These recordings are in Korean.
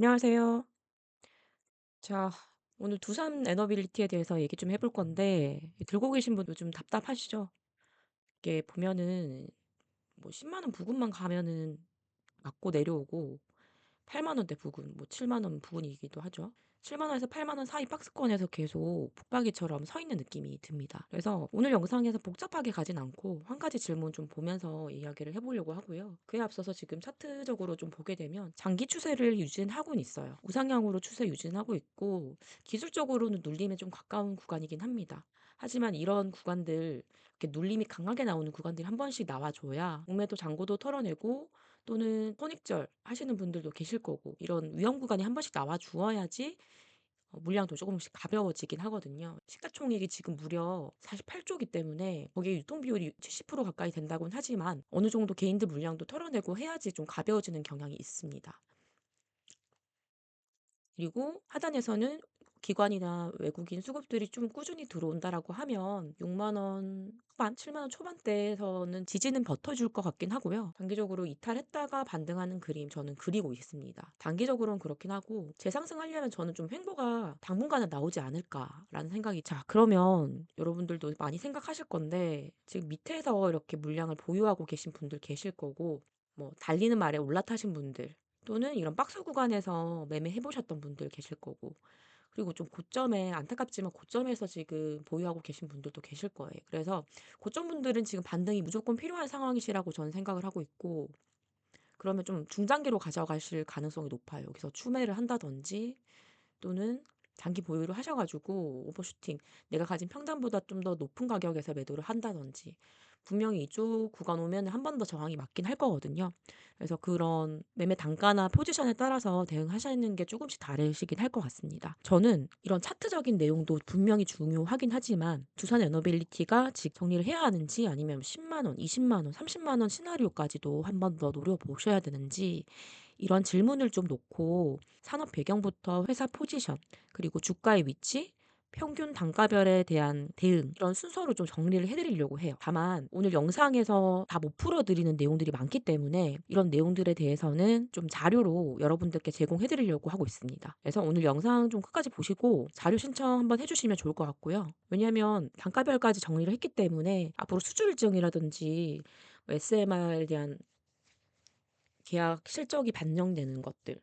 안녕하세요. 자, 오늘 두산 에너빌리티에 대해서 얘기 좀 해볼 건데, 들고 계신 분 요즘 답답하시죠? 이게 보면은, 뭐 10만 원 부근만 가면은 맞고 내려오고, 8만 원대 부근, 뭐 7만 원 부근이기도 하죠. 7만 원에서 8만 원 사이 박스권에서 계속 붙박이처럼 서 있는 느낌이 듭니다. 그래서 오늘 영상에서 복잡하게 가진 않고 한 가지 질문 좀 보면서 이야기를 해보려고 하고요. 그에 앞서서 지금 차트적으로 좀 보게 되면 장기 추세를 유진하고는 있어요. 우상향으로 추세 유진하고 있고 기술적으로는 눌림에 좀 가까운 구간이긴 합니다. 하지만 이런 구간들, 이렇게 눌림이 강하게 나오는 구간들이 한 번씩 나와줘야 공매도 잔고도 털어내고 또는 손익절 하시는 분들도 계실 거고 이런 위험 구간이 한 번씩 나와 주어야지 물량도 조금씩 가벼워지긴 하거든요. 시가총액이 지금 무려 48조이기 때문에 거기에 유통 비율이 70% 가까이 된다고는 하지만 어느 정도 개인들 물량도 털어내고 해야지 좀 가벼워지는 경향이 있습니다. 그리고 하단에서는 기관이나 외국인 수급들이 좀 꾸준히 들어온다라고 하면 6만 원 후반, 7만 원 초반대에서는 지지는 버텨줄 것 같긴 하고요. 단기적으로 이탈했다가 반등하는 그림 저는 그리고 있습니다. 단기적으로는 그렇긴 하고 재상승하려면 저는 좀 횡보가 당분간은 나오지 않을까라는 생각이. 자, 그러면 여러분들도 많이 생각하실 건데 지금 밑에서 이렇게 물량을 보유하고 계신 분들 계실 거고 뭐 달리는 말에 올라타신 분들 또는 이런 박스 구간에서 매매해 보셨던 분들 계실 거고 그리고 좀 고점에 안타깝지만 고점에서 지금 보유하고 계신 분들도 계실 거예요. 그래서 고점 분들은 지금 반등이 무조건 필요한 상황이시라고 저는 생각을 하고 있고 그러면 좀 중장기로 가져가실 가능성이 높아요. 여기서 추매를 한다든지 또는 장기 보유를 하셔가지고 오버슈팅 내가 가진 평단보다 좀 더 높은 가격에서 매도를 한다든지 분명히 이쪽 구간 오면 한 번 더 저항이 맞긴 할 거거든요. 그래서 그런 매매 단가나 포지션에 따라서 대응하시는 게 조금씩 다르시긴 할 것 같습니다. 저는 이런 차트적인 내용도 분명히 중요하긴 하지만 두산 에너빌리티가 즉 정리를 해야 하는지 아니면 10만 원, 20만 원, 30만 원 시나리오까지도 한 번 더 노려보셔야 되는지 이런 질문을 좀 놓고 산업 배경부터 회사 포지션, 그리고 주가의 위치, 평균 단가별에 대한 대응 이런 순서로 좀 정리를 해드리려고 해요. 다만 오늘 영상에서 다 못 풀어드리는 내용들이 많기 때문에 이런 내용들에 대해서는 좀 자료로 여러분들께 제공해드리려고 하고 있습니다. 그래서 오늘 영상 좀 끝까지 보시고 자료 신청 한번 해주시면 좋을 것 같고요. 왜냐하면 단가별까지 정리를 했기 때문에 앞으로 수주 일정이라든지 SMR에 대한 계약 실적이 반영되는 것들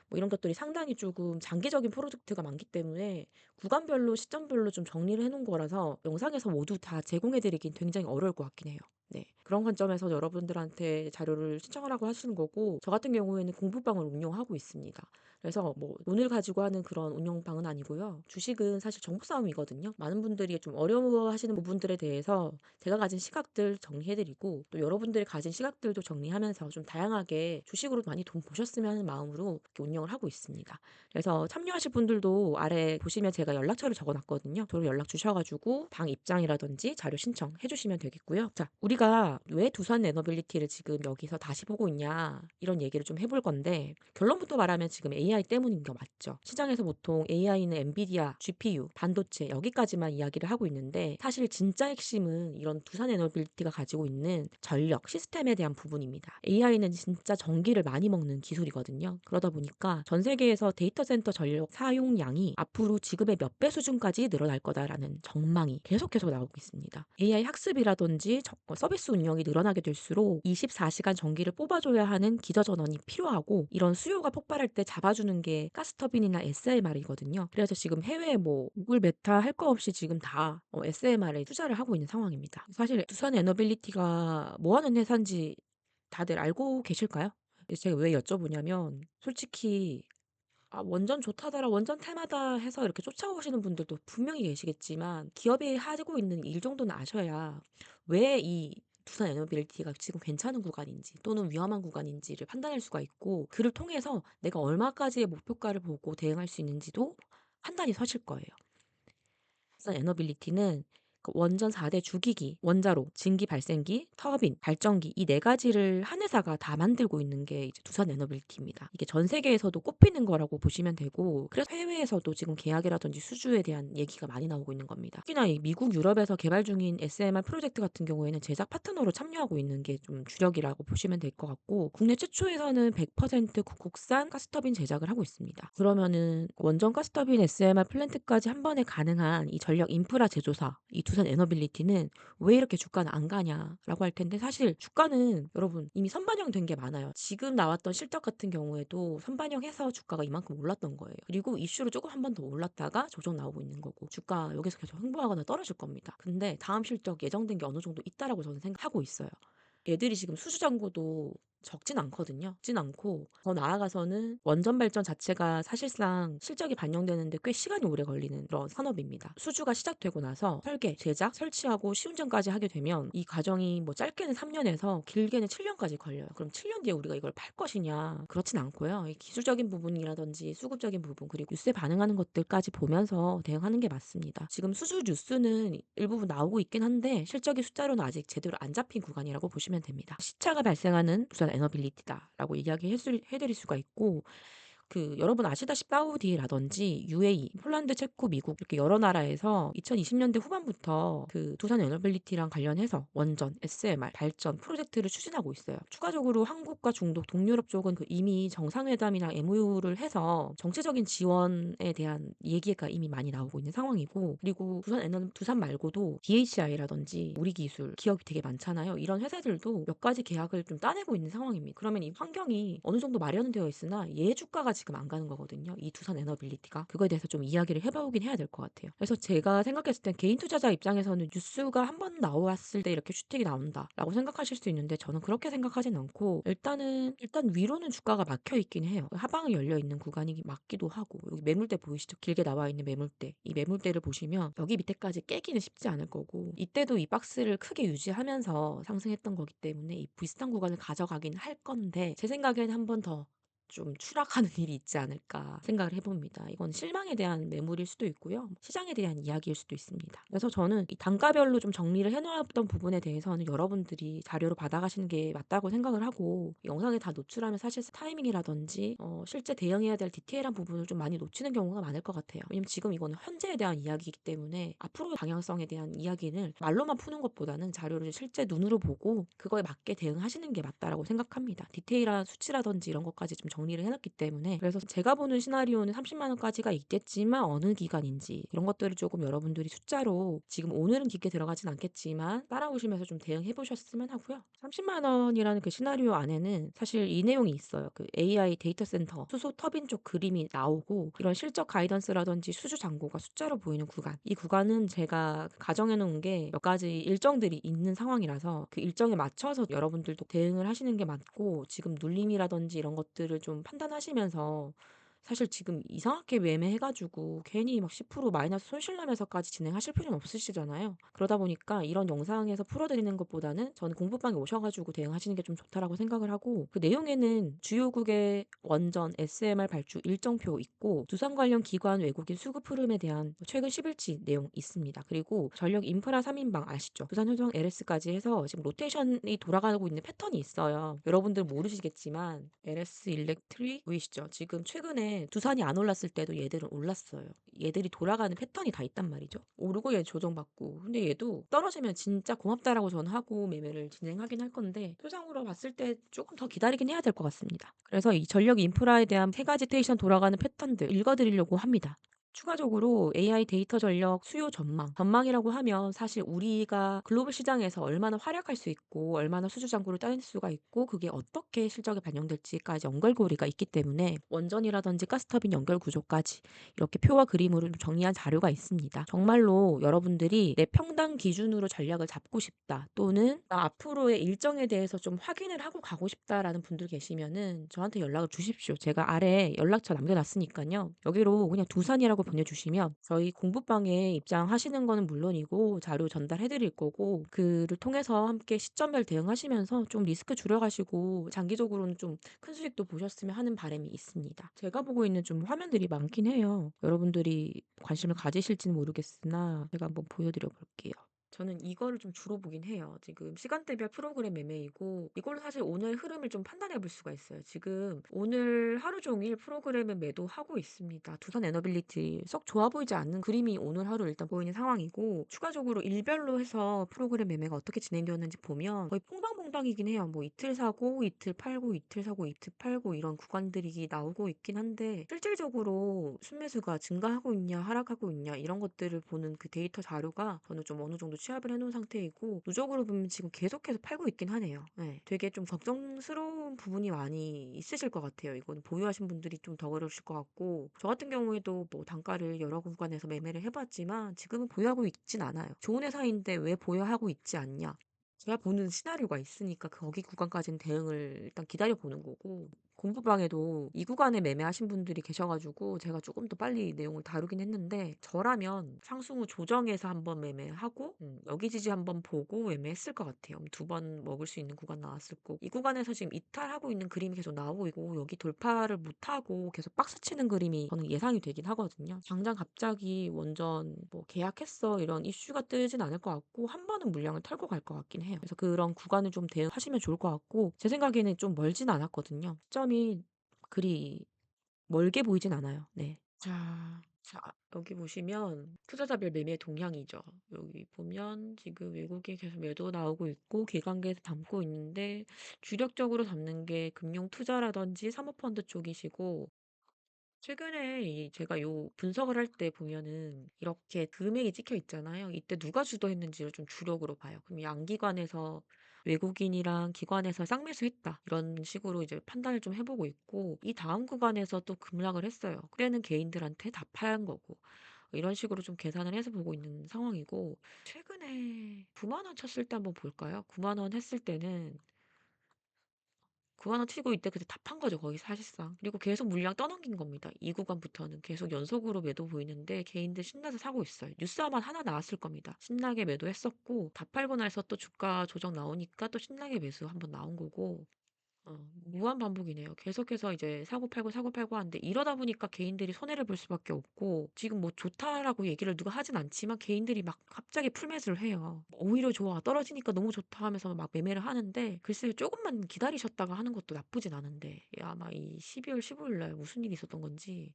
뭐 이런 것들이 상당히 조금 장기적인 프로젝트가 많기 때문에 구간별로 시점별로 좀 정리를 해 놓은 거라서 영상에서 모두 다 제공해 드리긴 굉장히 어려울 것 같긴 해요. 네. 그런 관점에서 여러분들한테 자료를 신청하라고 하시는 거고 저 같은 경우에는 공부방을 운영하고 있습니다. 그래서 뭐 돈을 가지고 하는 그런 운영방은 아니고요. 주식은 사실 정보 싸움이거든요. 많은 분들이 좀 어려워하시는 부분들에 대해서 제가 가진 시각들 정리해 드리고 또 여러분들이 가진 시각들도 정리하면서 좀 다양하게 주식으로 많이 돈 보셨으면 하는 마음으로 이렇게 운영을 하고 있습니다. 그래서 참여하실 분들도 아래 보시면 제가 연락처를 적어 놨거든요. 저로 연락 주셔 가지고 방 입장이라든지 자료 신청해 주시면 되겠고요. 자, 우리가 왜 두산 에너빌리티를 지금 여기서 다시 보고 있냐 이런 얘기를 좀 해볼 건데 결론부터 말하면 지금 AI 때문인 거 맞죠? 시장에서 보통 AI는 엔비디아, GPU, 반도체 여기까지만 이야기를 하고 있는데 사실 진짜 핵심은 이런 두산 에너빌리티가 가지고 있는 전력, 시스템에 대한 부분입니다. AI는 진짜 전기를 많이 먹는 기술이거든요. 그러다 보니까 전 세계에서 데이터 센터 전력 사용량이 앞으로 지금의 몇 배 수준까지 늘어날 거다라는 전망이 계속해서 나오고 있습니다. AI 학습이라든지 서비스 운영이 늘어나게 될수록 24시간 전기를 뽑아줘야 하는 기저전원이 필요하고 이런 수요가 폭발할 때 잡아주는 게 가스터빈이나 SMR이거든요. 그래서 지금 해외에 뭐 구글 메타 할 거 없이 지금 다 SMR에 투자를 하고 있는 상황입니다. 사실 두산 에너빌리티가 뭐 하는 회사인지 다들 알고 계실까요? 제가 왜 여쭤보냐면 솔직히 원전 좋다더라, 원전 테마다 해서 이렇게 쫓아오시는 분들도 분명히 계시겠지만 기업이 하고 있는 일 정도는 아셔야 왜 이 두산 에너빌리티가 지금 괜찮은 구간인지 또는 위험한 구간인지를 판단할 수가 있고 그를 통해서 내가 얼마까지의 목표가를 보고 대응할 수 있는지도 판단이 서실 거예요. 두산 에너빌리티는 그 원전 4대 주기기, 원자로, 증기 발생기, 터빈, 발전기 이 4가지를 한 회사가 다 만들고 있는 게 이제 두산에너빌리티입니다. 이게 전 세계에서도 꼽히는 거라고 보시면 되고 그래서 해외에서도 지금 계약이라든지 수주에 대한 얘기가 많이 나오고 있는 겁니다. 특히나 이 미국, 유럽에서 개발 중인 SMR 프로젝트 같은 경우에는 제작 파트너로 참여하고 있는 게 좀 주력이라고 보시면 될 것 같고 국내 최초에서는 100% 국산 가스터빈 제작을 하고 있습니다. 그러면은 원전 가스터빈 SMR 플랜트까지 한 번에 가능한 이 전력 인프라 제조사, 이 두산 에너빌리티는 왜 이렇게 주가는 안 가냐라고 할 텐데 사실 주가는 여러분 이미 선반영된 게 많아요. 지금 나왔던 실적 같은 경우에도 선반영해서 주가가 이만큼 올랐던 거예요. 그리고 이슈로 조금 한 번 더 올랐다가 조정 나오고 있는 거고 주가 여기서 계속 흥보하거나 떨어질 겁니다. 근데 다음 실적 예정된 게 어느 정도 있다라고 저는 생각하고 있어요. 얘들이 지금 수주 잔고도 적진 않거든요. 적진 않고 더 나아가서는 원전 발전 자체가 사실상 실적이 반영되는데 꽤 시간이 오래 걸리는 그런 산업입니다. 수주가 시작되고 나서 설계, 제작, 설치하고 시운전까지 하게 되면 이 과정이 뭐 짧게는 3년에서 길게는 7년까지 걸려요. 그럼 7년 뒤에 우리가 이걸 팔 것이냐? 그렇진 않고요. 이 기술적인 부분이라든지 수급적인 부분 그리고 뉴스에 반응하는 것들까지 보면서 대응하는 게 맞습니다. 지금 수주 뉴스는 일부분 나오고 있긴 한데 실적의 숫자로는 아직 제대로 안 잡힌 구간이라고 보시면 됩니다. 시차가 발생하는 두산 에너빌리티다라고 해드릴 수가 있고 여러분 아시다시피 사우디라든지 UAE, 폴란드, 체코, 미국 이렇게 여러 나라에서 2020년대 후반부터 그 두산 에너빌리티랑 관련해서 원전, SMR, 발전 프로젝트를 추진하고 있어요. 추가적으로 한국과 중국, 동유럽 쪽은 이미 정상회담이랑 MOU를 해서 정치적인 지원에 대한 얘기가 이미 많이 나오고 있는 상황이고 그리고 두산 말고도 DHI라든지 우리 기술 기업이 되게 많잖아요. 이런 회사들도 몇 가지 계약을 좀 따내고 있는 상황입니다. 그러면 이 환경이 어느 정도 마련은 되어 있으나 예주가가 지금 안 가는 거거든요. 이 두산 에너빌리티가. 그거에 대해서 좀 이야기를 해보긴 해야 될 것 같아요. 그래서 제가 생각했을 땐 개인 투자자 입장에서는 뉴스가 한 번 나왔을 때 이렇게 슈팅이 나온다라고 생각하실 수 있는데 저는 그렇게 생각하진 않고 일단 위로는 주가가 막혀 있긴 해요. 하방이 열려 있는 구간이 맞기도 하고 여기 매물대 보이시죠? 길게 나와 있는 매물대. 이 매물대를 보시면 여기 밑에까지 깨기는 쉽지 않을 거고 이때도 이 박스를 크게 유지하면서 상승했던 거기 때문에 이 비슷한 구간을 가져가긴 할 건데 제 생각에는 한 번 더 좀 추락하는 일이 있지 않을까 생각을 해봅니다. 이건 실망에 대한 매물일 수도 있고요. 시장에 대한 이야기일 수도 있습니다. 그래서 저는 이 단가별로 좀 정리를 해놓았던 부분에 대해서는 여러분들이 자료로 받아가시는 게 맞다고 생각을 하고 영상에 다 노출하면 사실 타이밍이라든지 실제 대응해야 될 디테일한 부분을 좀 많이 놓치는 경우가 많을 것 같아요. 왜냐면 지금 이거는 현재에 대한 이야기이기 때문에 앞으로의 방향성에 대한 이야기를 말로만 푸는 것보다는 자료를 실제 눈으로 보고 그거에 맞게 대응하시는 게 맞다라고 생각합니다. 디테일한 수치라든지 이런 것까지 좀 정리를 해놨기 때문에 그래서 제가 보는 시나리오는 30만 원까지가 있겠지만 어느 기간인지 이런 것들을 조금 여러분들이 숫자로 지금 오늘은 깊게 들어가진 않겠지만 따라오시면서 좀 대응해 보셨으면 하고요. 30만 원이라는 그 시나리오 안에는 사실 이 내용이 있어요. 그 AI 데이터 센터 수소 터빈 쪽 그림이 나오고 이런 실적 가이던스라든지 수주 잔고가 숫자로 보이는 구간 이 구간은 제가 가정해 놓은 게 몇 가지 일정들이 있는 상황이라서 그 일정에 맞춰서 여러분들도 대응을 하시는 게 맞고 지금 눌림이라든지 이런 것들을 좀 판단하시면서 사실 지금 이상하게 매매해가지고 괜히 막 10% 마이너스 손실 나면서까지 진행하실 필요는 없으시잖아요. 그러다 보니까 이런 영상에서 풀어드리는 것보다는 저는 공부방에 오셔가지고 대응하시는 게 좀 좋다라고 생각을 하고 그 내용에는 주요국의 원전 SMR 발주 일정표 있고 두산 관련 기관 외국인 수급 흐름에 대한 최근 10일치 내용 있습니다. 그리고 전력 인프라 3인방 아시죠? 두산 효성 LS까지 해서 지금 로테이션이 돌아가고 있는 패턴이 있어요. 여러분들 모르시겠지만 LS 일렉트릭 보이시죠? 지금 최근에 두산이 안 올랐을 때도 얘들은 올랐어요. 얘들이 돌아가는 패턴이 다 있단 말이죠. 오르고 얘 조정받고. 근데 얘도 떨어지면 진짜 고맙다라고 저는 하고 매매를 진행하긴 할 건데 표정으로 봤을 때 조금 더 기다리긴 해야 될 것 같습니다. 그래서 이 전력 인프라에 대한 세 가지 테이션 돌아가는 패턴들 읽어드리려고 합니다. 추가적으로 AI 데이터 전력 수요 전망이라고 하면 사실 우리가 글로벌 시장에서 얼마나 활약할 수 있고 얼마나 수주 잔고를 따낼 수가 있고 그게 어떻게 실적에 반영될지까지 연결고리가 있기 때문에 원전이라든지 가스터빈 연결 구조까지 이렇게 표와 그림으로 좀 정리한 자료가 있습니다. 정말로 여러분들이 내 평당 기준으로 전략을 잡고 싶다 또는 나 앞으로의 일정에 대해서 좀 확인을 하고 가고 싶다라는 분들 계시면은 저한테 연락을 주십시오. 제가 아래 연락처 남겨놨으니까요. 여기로 그냥 두산이라고 보내주시면 저희 공부방에 입장하시는 거는 물론이고 자료 전달해드릴 거고 그를 통해서 함께 시점별 대응하시면서 좀 리스크 줄여가시고 장기적으로는 좀 큰 수익도 보셨으면 하는 바람이 있습니다. 제가 보고 있는 좀 화면들이 많긴 해요. 여러분들이 관심을 가지실지는 모르겠으나 제가 한번 보여드려 볼게요. 저는 이거를 좀 주로 보긴 해요. 지금 시간대별 프로그램 매매이고 이걸로 사실 오늘 흐름을 좀 판단해 볼 수가 있어요. 지금 오늘 하루 종일 프로그램을 매도하고 있습니다. 두산 에너빌리티 썩 좋아 보이지 않는 그림이 오늘 하루 일단 보이는 상황이고 추가적으로 일별로 해서 프로그램 매매가 어떻게 진행되었는지 보면 거의 퐁당퐁당이긴 해요. 뭐 이틀 사고 이틀 팔고 이틀 사고 이틀 팔고 이런 구간들이 나오고 있긴 한데 실질적으로 순매수가 증가하고 있냐 하락하고 있냐 이런 것들을 보는 그 데이터 자료가 저는 좀 어느 정도 취합을 해놓은 상태이고 누적으로 보면 지금 계속해서 팔고 있긴 하네요. 네, 되게 좀 걱정스러운 부분이 많이 있으실 것 같아요. 이건 보유하신 분들이 좀 더 그러실 것 같고 저 같은 경우에도 뭐 단가를 여러 구간에서 매매를 해봤지만 지금은 보유하고 있진 않아요. 좋은 회사인데 왜 보유하고 있지 않냐? 제가 보는 시나리오가 있으니까 거기 구간까지는 대응을 일단 기다려 보는 거고 공부방에도 이 구간에 매매하신 분들이 계셔가지고 제가 조금 더 빨리 내용을 다루긴 했는데 저라면 상승 후 조정해서 한번 매매하고 여기 지지 한번 보고 매매했을 것 같아요. 두 번 먹을 수 있는 구간 나왔을 거고 이 구간에서 지금 이탈하고 있는 그림이 계속 나오고 있고 여기 돌파를 못하고 계속 박스 치는 그림이 저는 예상이 되긴 하거든요. 당장 갑자기 원전 뭐 계약했어 이런 이슈가 뜨진 않을 것 같고 한 번은 물량을 털고 갈 것 같긴 해요. 그래서 그런 구간을 좀 대응하시면 좋을 것 같고 제 생각에는 좀 멀진 않았거든요. 시점이 그리 멀게 보이진 않아요. 네. 자, 여기 보시면 투자자별 매매 동향이죠. 여기 보면 지금 외국인 계속 매도 나오고 있고 기관계에서 담고 있는데 주력적으로 담는 게 금융 투자라든지 사모펀드 쪽이시고 최근에 제가 요 분석을 할 때 보면은 이렇게 금액이 찍혀 있잖아요. 이때 누가 주도했는지를 좀 주력으로 봐요. 그럼 양기관에서 외국인이랑 기관에서 쌍매수했다. 이런 식으로 이제 판단을 좀 해보고 있고 이 다음 구간에서 또 급락을 했어요. 그때는 개인들한테 다 파한 거고 이런 식으로 좀 계산을 해서 보고 있는 상황이고 최근에 9만 원 쳤을 때 한번 볼까요? 9만 원 했을 때는 그거 하나 튀고 이때 그때 다 판 거죠, 거의 사실상. 그리고 계속 물량 떠넘긴 겁니다. 이 구간부터는 계속 연속으로 매도 보이는데 개인들 신나서 사고 있어요. 뉴스 아마 하나 나왔을 겁니다. 신나게 매도했었고 다 팔고 나서 또 주가 조정 나오니까 또 신나게 매수 한번 나온 거고 무한 반복이네요. 계속해서 이제 사고 팔고 하는데 이러다 보니까 개인들이 손해를 볼 수밖에 없고 지금 뭐 좋다라고 얘기를 누가 하진 않지만 개인들이 막 갑자기 풀매수를 해요. 오히려 좋아. 떨어지니까 너무 좋다 하면서 막 매매를 하는데 글쎄요. 조금만 기다리셨다가 하는 것도 나쁘진 않은데 아마 이 12월 15일 날 무슨 일이 있었던 건지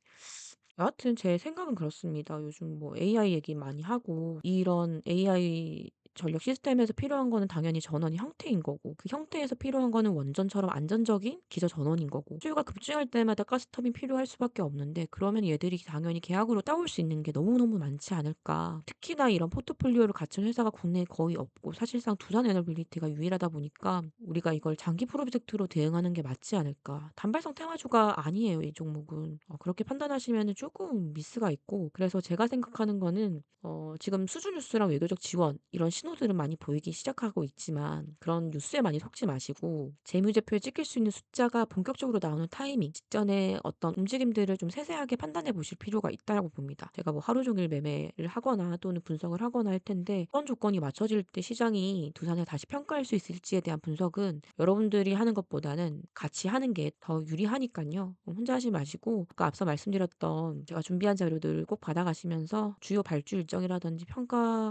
여하튼 제 생각은 그렇습니다. 요즘 뭐 AI 얘기 많이 하고 이런 AI 전력 시스템에서 필요한 거는 당연히 전원이 형태인 거고 그 형태에서 필요한 거는 원전처럼 안전적인 기저 전원인 거고 수요가 급증할 때마다 가스터빈 필요할 수밖에 없는데 그러면 얘들이 당연히 계약으로 따올 수 있는 게 너무너무 많지 않을까. 특히나 이런 포트폴리오를 갖춘 회사가 국내에 거의 없고 사실상 두산 에너빌리티가 유일하다 보니까 우리가 이걸 장기 프로젝트로 대응하는 게 맞지 않을까. 단발성 테마주가 아니에요, 이 종목은. 그렇게 판단하시면 조금 미스가 있고 그래서 제가 생각하는 거는 지금 수주 뉴스랑 외교적 지원 이런 신호들은 많이 보이기 시작하고 있지만 그런 뉴스에 많이 속지 마시고 재무제표에 찍힐 수 있는 숫자가 본격적으로 나오는 타이밍 직전에 어떤 움직임들을 좀 세세하게 판단해 보실 필요가 있다고 봅니다. 제가 뭐 하루 종일 매매를 하거나 또는 분석을 하거나 할 텐데 어떤 조건이 맞춰질 때 시장이 두산을 다시 평가할 수 있을지에 대한 분석은 여러분들이 하는 것보다는 같이 하는 게 더 유리하니까요. 혼자 하지 마시고 아까 앞서 말씀드렸던 제가 준비한 자료들 꼭 받아가시면서 주요 발주 일정이라든지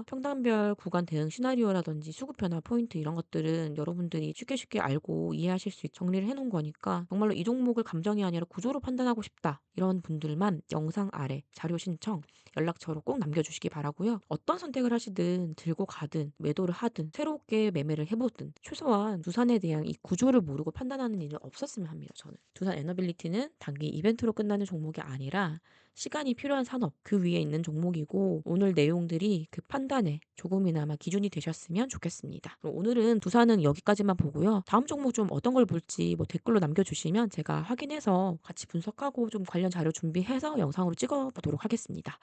평단별 구간 대응 시나리오라든지 수급 변화 포인트 이런 것들은 여러분들이 쉽게 쉽게 알고 이해하실 수 있게 정리를 해놓은 거니까 정말로 이 종목을 감정이 아니라 구조로 판단하고 싶다 이런 분들만 영상 아래 자료 신청 연락처로 꼭 남겨주시기 바라고요. 어떤 선택을 하시든 들고 가든 매도를 하든 새롭게 매매를 해보든 최소한 두산에 대한 이 구조를 모르고 판단하는 일은 없었으면 합니다. 저는 두산 에너빌리티는 단기 이벤트로 끝나는 종목이 아니라 시간이 필요한 산업 그 위에 있는 종목이고 오늘 내용들이 그 판단에 조금이나마 기준이 되셨으면 좋겠습니다. 그럼 오늘은 두산은 여기까지만 보고요. 다음 종목 좀 어떤 걸 볼지 뭐 댓글로 남겨주시면 제가 확인해서 같이 분석하고 좀 관련 자료 준비해서 영상으로 찍어보도록 하겠습니다.